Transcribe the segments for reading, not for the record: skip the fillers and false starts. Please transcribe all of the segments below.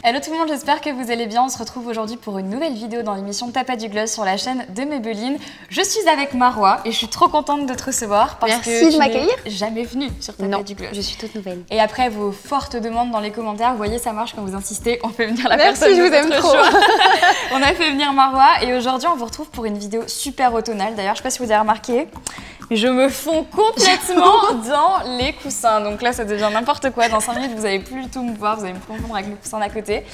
Hello tout le monde, j'espère que vous allez bien. On se retrouve aujourd'hui pour une nouvelle vidéo dans l'émission T'as pas du gloss sur la chaîne de Maybelline. Je suis avec Marwa et je suis trop contente de te recevoir parce que tu n'es jamais venue sur T'as pas du gloss. Je suis toute nouvelle. Et après vos fortes demandes dans les commentaires, vous voyez ça marche quand vous insistez, on fait venir la Merci, personne. je vous aime trop. On a fait venir Marwa et aujourd'hui on vous retrouve pour une vidéo super automnale. D'ailleurs, je sais pas si vous avez remarqué, je me fonds complètement dans les coussins. Donc là, ça devient n'importe quoi. Dans 5 minutes, vous n'allez plus du tout me voir, vous allez me confondre avec le coussin d'à côté.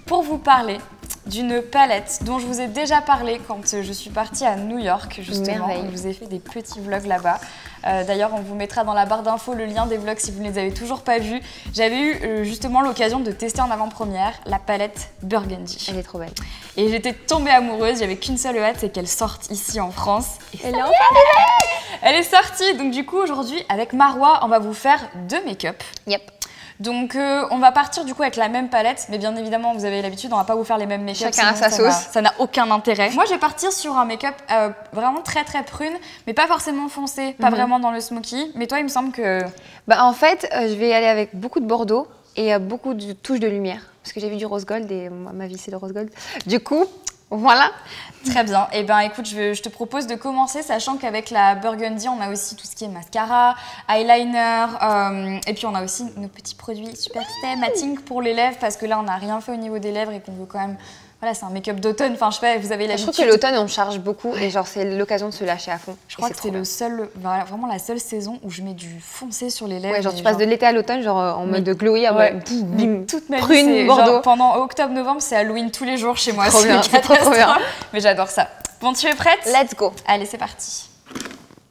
Pour vous parler d'une palette dont je vous ai déjà parlé quand je suis partie à New York, justement. Je vous ai fait des petits vlogs là-bas. D'ailleurs, on vous mettra dans la barre d'infos le lien des vlogs si vous ne les avez toujours pas vus. J'avais eu justement l'occasion de tester en avant-première la palette Burgundy. Elle est trop belle. Et j'étais tombée amoureuse, j'avais qu'une seule hâte, c'est qu'elle sorte ici en France. Et elle est enfin arrivée. Elle est sortie. Donc du coup, aujourd'hui, avec Marwa, on va vous faire 2 make-up. Yep. Donc on va partir du coup avec la même palette, mais bien évidemment vous avez l'habitude, on va pas vous faire les mêmes make-up. Chacun a sa sauce. Ça n'a aucun intérêt. Moi je vais partir sur un make-up vraiment très prune, mais pas forcément foncé, pas vraiment dans le smoky. Mais toi il me semble que... Bah en fait je vais aller avec beaucoup de bordeaux et beaucoup de touches de lumière. Parce que j'ai vu du rose gold et moi, ma vie c'est le rose gold. Du coup, voilà. Très bien. Et ben écoute, je te propose de commencer, sachant qu'avec la Burgundy, on a aussi tout ce qui est mascara, eyeliner, et puis on a aussi nos petits produits Super Stay Matting pour les lèvres, parce que là on n'a rien fait au niveau des lèvres et qu'on veut quand même... Voilà, c'est un make-up d'automne, enfin je sais pas, vous avez l'habitude. Je trouve que l'automne on charge beaucoup et genre c'est l'occasion de se lâcher à fond. Je crois que c'est le seul, voilà, vraiment la seule saison où je mets du foncé sur les lèvres. Ouais, genre tu passes de l'été à l'automne, genre en mode de glowy à bim, toute ma vie, prune, bordeaux. Pendant octobre-novembre, c'est Halloween tous les jours chez moi. Trop bien, c'est trop bien. Mais j'adore ça. Bon, tu es prête? Let's go. Allez, c'est parti.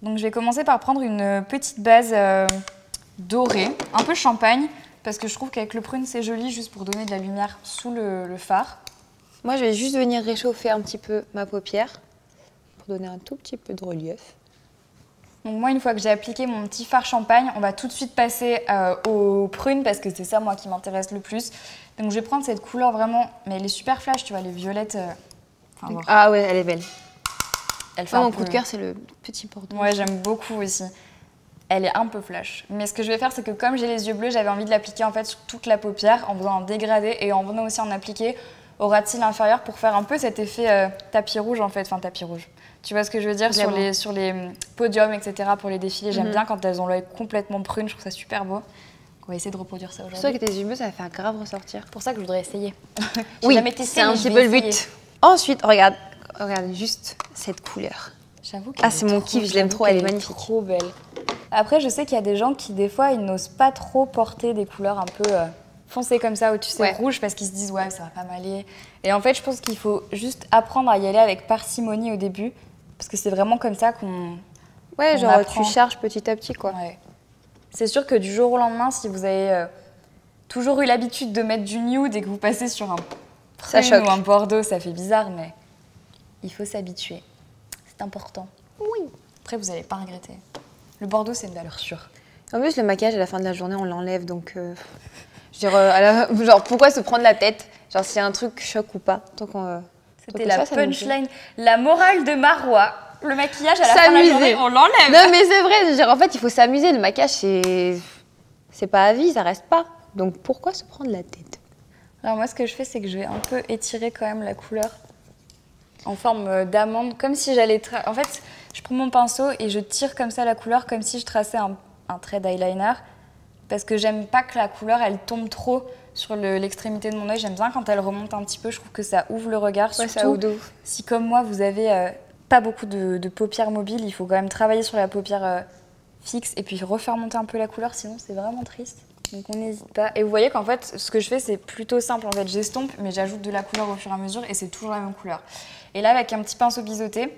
Donc je vais commencer par prendre une petite base dorée, un peu champagne, parce que je trouve qu'avec le prune c'est joli, juste pour donner de la lumière sous le fard. Moi, je vais juste venir réchauffer un petit peu ma paupière pour donner un tout petit peu de relief. Donc moi, une fois que j'ai appliqué mon petit fard champagne, on va tout de suite passer aux prunes parce que c'est ça, moi, qui m'intéresse le plus. Donc je vais prendre cette couleur vraiment, mais elle est super flash, tu vois, les violettes. Ah ouais, elle est belle. Elle fait mon coup de cœur, c'est le petit bordeaux. Ouais, j'aime beaucoup aussi. Elle est un peu flash. Mais ce que je vais faire, c'est que comme j'ai les yeux bleus, j'avais envie de l'appliquer en fait sur toute la paupière en faisant un dégradé et en venant aussi en appliquer au ras de cils inférieur pour faire un peu cet effet tapis rouge en fait, enfin tapis rouge. Tu vois ce que je veux dire sur les podiums, etc. pour les défilés. J'aime bien quand elles ont l'œil complètement prune, je trouve ça super beau. On va essayer de reproduire ça aujourd'hui. C'est vrai que tes yeux bleus, ça va faire grave ressortir. Pour ça que je voudrais essayer. Oui, c'est un petit peu le but. Ensuite, regarde juste cette couleur. J'avoue que c'est mon kiff, je l'aime trop, elle est magnifique. Trop belle. Après, je sais qu'il y a des gens qui, des fois, ils n'osent pas trop porter des couleurs un peu... foncé comme ça, où tu sais, rouge, parce qu'ils se disent ouais, ça va pas m'aller. Et en fait, je pense qu'il faut juste apprendre à y aller avec parcimonie au début, parce que c'est vraiment comme ça qu'on... Ouais, genre apprend. Tu charges petit à petit, quoi. Ouais. C'est sûr que du jour au lendemain, si vous avez toujours eu l'habitude de mettre du nude et que vous passez sur un prune ou un bordeaux, ça fait bizarre, mais il faut s'habituer. C'est important. Oui. Après, vous n'allez pas regretter. Le bordeaux, c'est une valeur sûre. En plus, le maquillage, à la fin de la journée, on l'enlève, donc... genre, pourquoi se prendre la tête? Genre, s'il y a un truc choc ou pas. C'était la punchline, la morale de Marwa. Le maquillage, à la fin de la journée, on l'enlève. Non, mais c'est vrai. En fait, il faut s'amuser. Le maquillage, c'est pas à vie, ça reste pas. Donc, pourquoi se prendre la tête? Alors, moi, ce que je fais, c'est que je vais un peu étirer quand même la couleur en forme d'amande, comme si j'allais... En fait, je prends mon pinceau et je tire comme ça la couleur, comme si je traçais un trait d'eyeliner. Parce que j'aime pas que la couleur, elle tombe trop sur l'extrémité de mon œil. J'aime bien quand elle remonte un petit peu. Je trouve que ça ouvre le regard. Ouais, surtout ça ouvre de ouf. Si, comme moi, vous avez pas beaucoup de paupières mobiles, il faut quand même travailler sur la paupière fixe et puis refaire monter un peu la couleur. Sinon, c'est vraiment triste. Donc, on n'hésite pas. Et vous voyez qu'en fait, ce que je fais, c'est plutôt simple. En fait, j'estompe, mais j'ajoute de la couleur au fur et à mesure et c'est toujours la même couleur. Et là, avec un petit pinceau biseauté,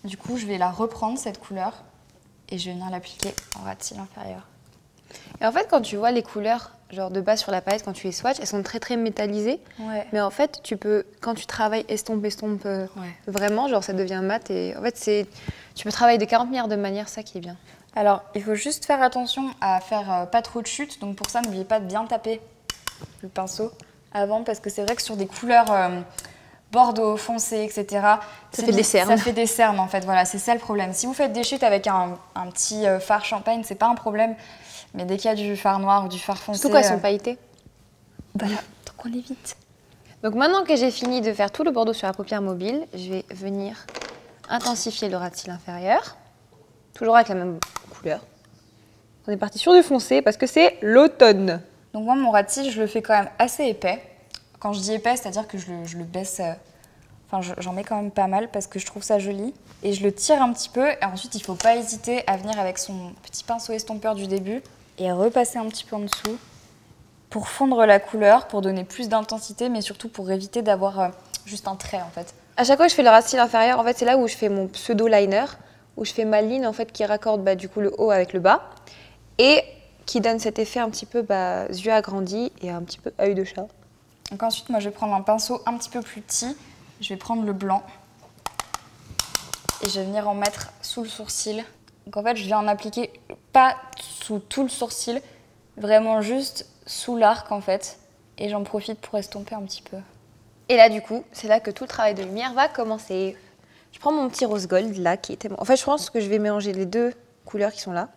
du coup, je vais la reprendre, cette couleur, et je vais venir l'appliquer en ras de cils inférieur. Et en fait, quand tu vois les couleurs genre de base sur la palette, quand tu les swatches, elles sont très métallisées. Ouais. Mais en fait, tu peux, quand tu travailles estompe, vraiment, genre ça devient mat. Et en fait, tu peux travailler de 40 milliards de manières, ça qui est bien. Alors, il faut juste faire attention à faire pas trop de chute. Donc pour ça, n'oubliez pas de bien taper le pinceau avant, parce que c'est vrai que sur des couleurs bordeaux, foncé, etc. Ça fait des cernes. Ça fait des cernes en fait, voilà, c'est ça le problème. Si vous faites des chutes avec un petit fard champagne, c'est pas un problème. Mais dès qu'il y a du fard noir ou du fard foncé... Surtout quand elles sont pailletées. Voilà, donc on évite. Donc maintenant que j'ai fini de faire tout le bordeaux sur la paupière mobile, je vais venir intensifier le ras de cils inférieur. Toujours avec la même couleur. On est parti sur du foncé parce que c'est l'automne. Donc moi, mon ras de cils, je le fais quand même assez épais. Quand je dis épais, c'est-à-dire que je le baisse... Enfin, j'en mets quand même pas mal parce que je trouve ça joli. Et je le tire un petit peu. Et ensuite, il ne faut pas hésiter à venir avec son petit pinceau estompeur du début et repasser un petit peu en dessous pour fondre la couleur, pour donner plus d'intensité, mais surtout pour éviter d'avoir juste un trait, en fait. À chaque fois que je fais le ras de cils inférieur, en fait, c'est là où je fais mon pseudo-liner, où je fais ma ligne en fait, qui raccorde du coup, le haut avec le bas et qui donne cet effet un petit peu yeux agrandis et un petit peu œil de chat. Donc ensuite, moi, je vais prendre un pinceau un petit peu plus petit. Je vais prendre le blanc et je vais venir en mettre sous le sourcil. Donc en fait, je viens en appliquer pas sous tout le sourcil, vraiment juste sous l'arc en fait. Et j'en profite pour estomper un petit peu. Et là, du coup, c'est là que tout le travail de lumière va commencer. Je prends mon petit rose gold là, qui était... En fait, je pense que je vais mélanger les deux couleurs qui sont là.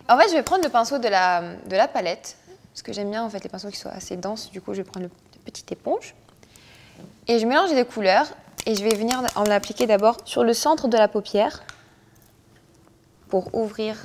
En fait, je vais prendre le pinceau de la palette, parce que j'aime bien en fait les pinceaux qui soient assez denses. Du coup, je vais prendre la petite éponge. Et je mélange les couleurs et je vais venir en l'appliquer d'abord sur le centre de la paupière pour ouvrir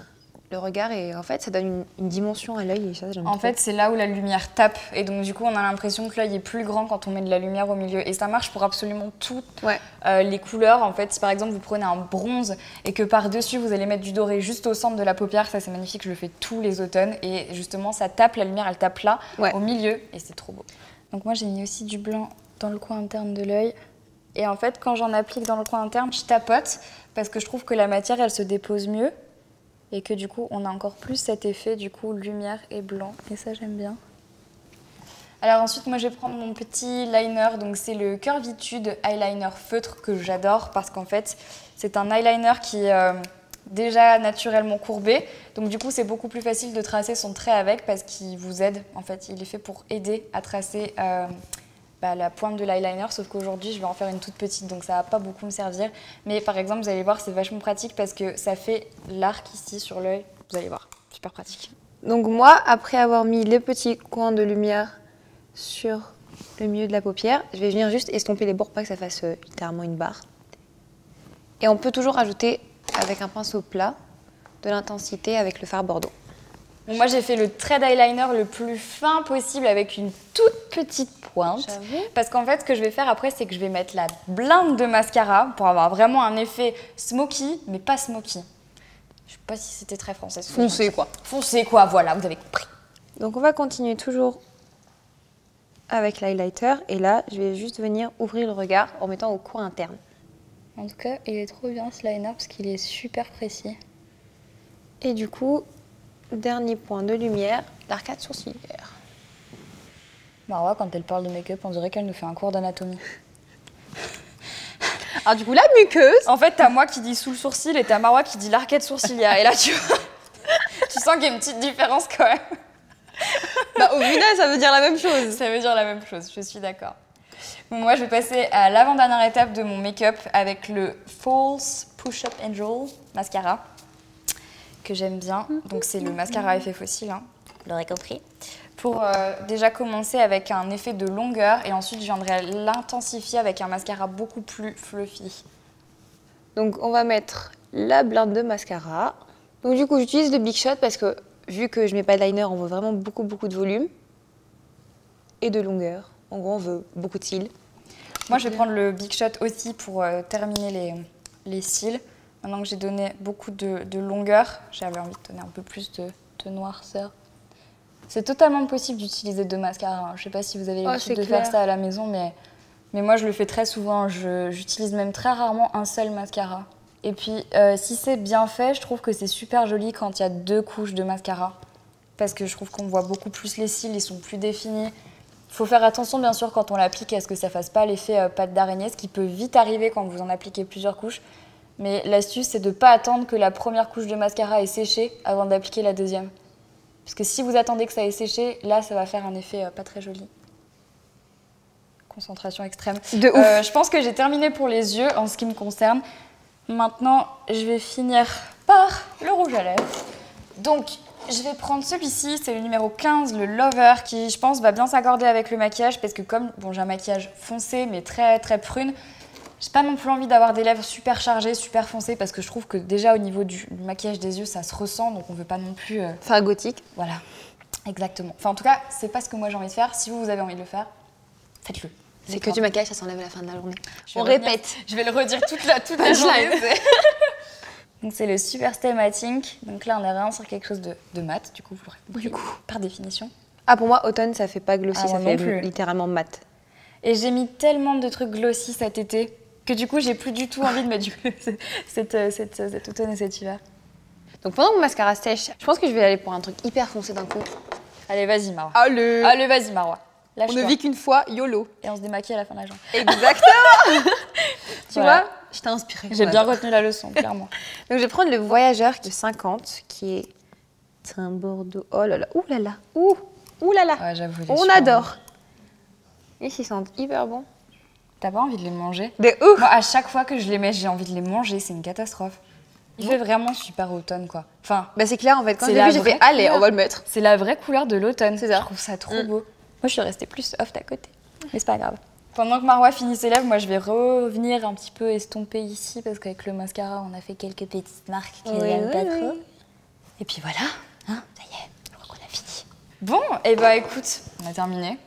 le regard et en fait ça donne une dimension à l'œil et ça j'aime trop. En fait c'est là où la lumière tape et donc du coup on a l'impression que l'œil est plus grand quand on met de la lumière au milieu et ça marche pour absolument toutes les couleurs. En fait si par exemple vous prenez un bronze et que par dessus vous allez mettre du doré juste au centre de la paupière, ça c'est magnifique, je le fais tous les automnes et justement ça tape, la lumière elle tape là au milieu et c'est trop beau. Donc moi j'ai mis aussi du blanc dans le coin interne de l'œil. Et en fait, quand j'en applique dans le coin interne, je tapote parce que je trouve que la matière, elle se dépose mieux et que du coup, on a encore plus cet effet, du coup, lumière et blanc. Et ça, j'aime bien. Alors ensuite, moi, je vais prendre mon petit liner. Donc, c'est le Curvitude Eyeliner Feutre que j'adore parce qu'en fait, c'est un eyeliner qui est déjà naturellement courbé. Donc, du coup, c'est beaucoup plus facile de tracer son trait avec parce qu'il vous aide. En fait, il est fait pour aider à tracer... la pointe de l'eyeliner, sauf qu'aujourd'hui je vais en faire une toute petite donc ça va pas beaucoup me servir, mais par exemple vous allez voir c'est vachement pratique parce que ça fait l'arc ici sur l'œil, vous allez voir, super pratique. Donc moi après avoir mis les petits coins de lumière sur le milieu de la paupière, je vais venir juste estomper les bords pour pas que ça fasse littéralement une barre. Et on peut toujours ajouter avec un pinceau plat de l'intensité avec le fard bordeaux. Donc moi j'ai fait le trait d'eyeliner le plus fin possible avec une toute petite pointe. Parce qu'en fait ce que je vais faire après c'est que je vais mettre la blinde de mascara pour avoir vraiment un effet smoky mais pas smoky. Je sais pas si c'était très français. Foncé quoi. Foncé quoi, voilà, vous avez compris. Donc on va continuer toujours avec l'highlighter et là je vais juste venir ouvrir le regard en mettant au coin interne. En tout cas il est trop bien ce liner parce qu'il est super précis. Et du coup... Dernier point de lumière, l'arcade sourcilière. Marwa, quand elle parle de make-up, on dirait qu'elle nous fait un cours d'anatomie. Alors du coup, la muqueuse... En fait, t'as moi qui dis sous le sourcil et t'as Marwa qui dit l'arcade sourcilière. Et là, tu vois, tu sens qu'il y a une petite différence quand même. Au final, ça veut dire la même chose. Ça veut dire la même chose, je suis d'accord. Bon, moi, je vais passer à l'avant-dernière étape de mon make-up avec le False Push-Up Angel Mascara. Que j'aime bien, donc c'est le mascara à effet fossile, hein, vous l'aurez compris. Pour déjà commencer avec un effet de longueur et ensuite je viendrai l'intensifier avec un mascara beaucoup plus fluffy. Donc on va mettre la blinde de mascara. Donc du coup j'utilise le Big Shot parce que vu que je mets pas de liner, on veut vraiment beaucoup de volume et de longueur. En gros on veut beaucoup de cils. Moi je vais prendre le Big Shot aussi pour terminer les cils. Maintenant que j'ai donné beaucoup de longueur, j'avais envie de donner un peu plus de noirceur. C'est totalement possible d'utiliser deux mascaras. Hein. Je ne sais pas si vous avez l'habitude de faire ça à la maison, mais moi je le fais très souvent. J'utilise même très rarement un seul mascara. Et puis si c'est bien fait, je trouve que c'est super joli quand il y a deux couches de mascara. Parce que je trouve qu'on voit beaucoup plus les cils, ils sont plus définis. Il faut faire attention bien sûr quand on l'applique à ce que ça ne fasse pas l'effet pâte d'araignée, ce qui peut vite arriver quand vous en appliquez plusieurs couches. Mais l'astuce, c'est de ne pas attendre que la première couche de mascara ait séché avant d'appliquer la deuxième. Parce que si vous attendez que ça ait séché, là, ça va faire un effet pas très joli. Concentration extrême. De ouf. Je pense que j'ai terminé pour les yeux en ce qui me concerne. Maintenant, je vais finir par le rouge à lèvres. Donc, Je vais prendre celui-ci, c'est le numéro 15, le Lover, qui je pense va bien s'accorder avec le maquillage parce que comme bon, j'ai un maquillage foncé mais très très prune, j'ai pas non plus envie d'avoir des lèvres super chargées, super foncées parce que je trouve que déjà au niveau du maquillage des yeux ça se ressent donc on veut pas non plus... Faire gothique. Voilà, exactement. Enfin en tout cas, c'est pas ce que moi j'ai envie de faire. Si vous avez envie de le faire, faites-le. C'est que du maquillage, ça s'enlève à la fin de la journée. On répète. Je vais le redire toute la journée. Donc c'est le Super Stay Matting. Donc là on est vraiment sur quelque chose de mat, du coup vous l'aurez compris, par définition. Ah pour moi automne ça fait pas glossy, ça fait plus. Littéralement mat. Et j'ai mis tellement de trucs glossy cet été que du coup j'ai plus du tout envie de mettre cet automne et cet hiver. Donc pendant que mon mascara sèche, je pense que je vais aller pour un truc hyper foncé d'un coup. Allez vas-y Marwa. Allez vas-y Marwa. On ne vit qu'une fois, YOLO. Et on se démaquille à la fin de la journée. Exactement. Tu vois, je t'ai inspirée. J'ai bien retenu la leçon, clairement. Donc je vais prendre le Voyageur de 50, qui est un Bordeaux. Oh là là, ouh là là, ouh là là. Ouais, j'avoue. On adore. Et ils sentent hyper bon. T'as pas envie de les manger? De ouf. Moi, à chaque fois que je les mets, j'ai envie de les manger. C'est une catastrophe. Il fait vraiment super automne, quoi. Enfin, bah c'est clair en fait. Quand je l'ai vu, j'ai fait allez, on va le mettre. C'est la vraie couleur de l'automne. C'est ça. Je trouve ça trop beau. Moi, je suis restée plus soft à côté. Mais c'est pas grave. Pendant que Marwa finit ses lèvres, moi, je vais revenir un petit peu estomper ici parce qu'avec le mascara, on a fait quelques petites marques qui n'aiment pas trop. Et puis voilà, hein, ça y est, je crois qu'on a fini. Bon, et bah écoute, on a terminé.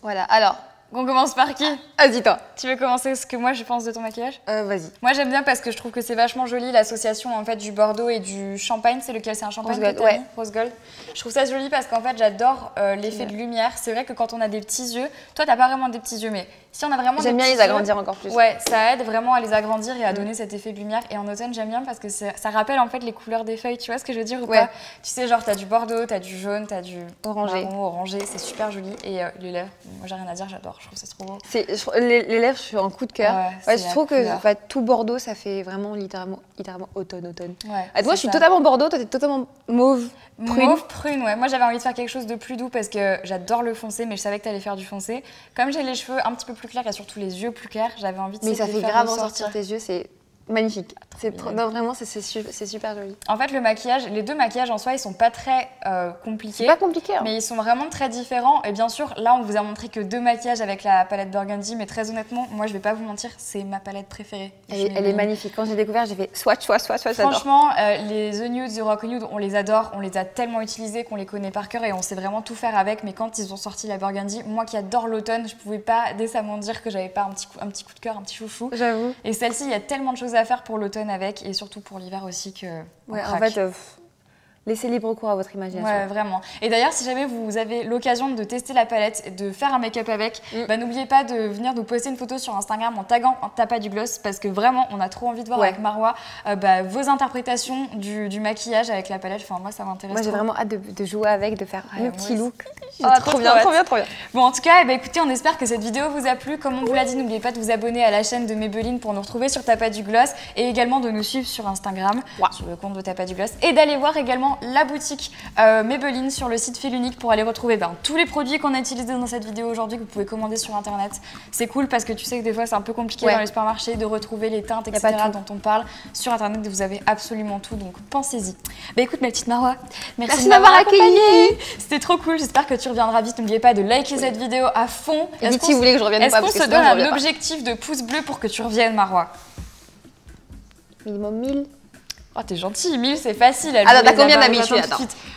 Voilà, alors... On commence par qui? Vas-y toi. Tu veux commencer ce que moi je pense de ton maquillage? Vas-y. Moi j'aime bien parce que je trouve que c'est vachement joli l'association en fait du Bordeaux et du champagne. C'est lequel? C'est un champagne? Rose Gold, ouais. Rose Gold. Je trouve ça joli parce qu'en fait j'adore l'effet de lumière. C'est vrai que quand on a des petits yeux, toi t'as pas vraiment des petits yeux, mais si on a vraiment j'aime bien les agrandir encore plus. Ouais, ça aide vraiment à les agrandir et à donner cet effet de lumière. Et en automne j'aime bien parce que ça rappelle en fait les couleurs des feuilles. Tu vois ce que je veux dire ou pas? Tu sais genre t'as du bordeaux, t'as du jaune, t'as du orangé. C'est super joli et les lèvres. Moi j'ai rien à dire, j'adore. Je trouve ça trop beau. Les lèvres, je suis en coup de cœur. Ouais, je trouve que tout Bordeaux, ça fait vraiment littéralement automne. Ouais, moi, je suis totalement Bordeaux, toi, t'es totalement mauve prune. Mauve prune, ouais. Moi, j'avais envie de faire quelque chose de plus doux parce que j'adore le foncé, mais je savais que t'allais faire du foncé. Comme j'ai les cheveux un petit peu plus clairs et surtout les yeux plus clairs, j'avais envie de mais ça fait grave ressortir tes yeux, c'est magnifique. Non, vraiment, c'est super joli. En fait, le maquillage, les deux maquillages en soi, ils sont pas très compliqués. C'est pas compliqué. Hein. Mais ils sont vraiment très différents. Et bien sûr, là, on vous a montré que deux maquillages avec la palette Burgundy. Mais très honnêtement, moi, je vais pas vous mentir, c'est ma palette préférée. Elle est magnifique. Quand j'ai découvert, j'ai fait swatch. Franchement, les The Nude, The Rock Nude, on les adore. On les a tellement utilisés qu'on les connaît par cœur et on sait vraiment tout faire avec. Mais quand ils ont sorti la Burgundy, moi qui adore l'automne, je pouvais pas décemment dire que j'avais pas un petit coup de cœur, un petit chouchou. J'avoue. Et celle-ci, il y a tellement de choses à faire pour l'automne avec et surtout pour l'hiver aussi que. Ouais, en fait, laissez libre cours à votre imagination. Ouais, vraiment. Et d'ailleurs, si jamais vous avez l'occasion de tester la palette et de faire un make-up avec, bah, n'oubliez pas de venir nous poster une photo sur Instagram en taguant T'as du gloss parce que vraiment, on a trop envie de voir avec Marwa vos interprétations du maquillage avec la palette. Enfin, moi, ça m'intéresse. Moi, j'ai vraiment hâte de jouer avec, de faire un petit look. Trop bien. Bon, en tout cas, écoutez, on espère que cette vidéo vous a plu. Comme on vous l'a dit, n'oubliez pas de vous abonner à la chaîne de Maybelline pour nous retrouver sur T'as du gloss et également de nous suivre sur Instagram, sur le compte de T'as du gloss et d'aller voir également la boutique Maybelline sur le site Fil Unique pour aller retrouver tous les produits qu'on a utilisés dans cette vidéo aujourd'hui que vous pouvez commander sur internet. C'est cool parce que tu sais que des fois c'est un peu compliqué dans les supermarchés de retrouver les teintes, etc. dont on parle. Sur internet, vous avez absolument tout, donc pensez-y. Bah écoute ma petite Marwa, merci de m'avoir accueillie. C'était trop cool, j'espère que tu reviendras vite. N'oubliez pas de liker cette vidéo à fond. Dites si vous voulez que je revienne pas. Est-ce qu'on se donne un objectif de pouce bleu pour que tu reviennes, Marwa? Minimum 1000. Oh, t'es gentil, 1000 c'est facile. Attends, t'as combien d'amis?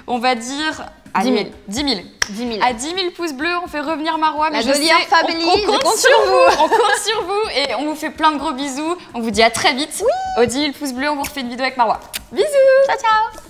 On va dire 10 000. 10 000. 10 000. À 10 000 pouces bleus, on fait revenir Marwa. La jolie family, on compte sur vous. On compte sur vous et on vous fait plein de gros bisous. On vous dit à très vite. Aux 10 000 pouces bleus, on vous refait une vidéo avec Marwa. Bisous. Ciao, ciao.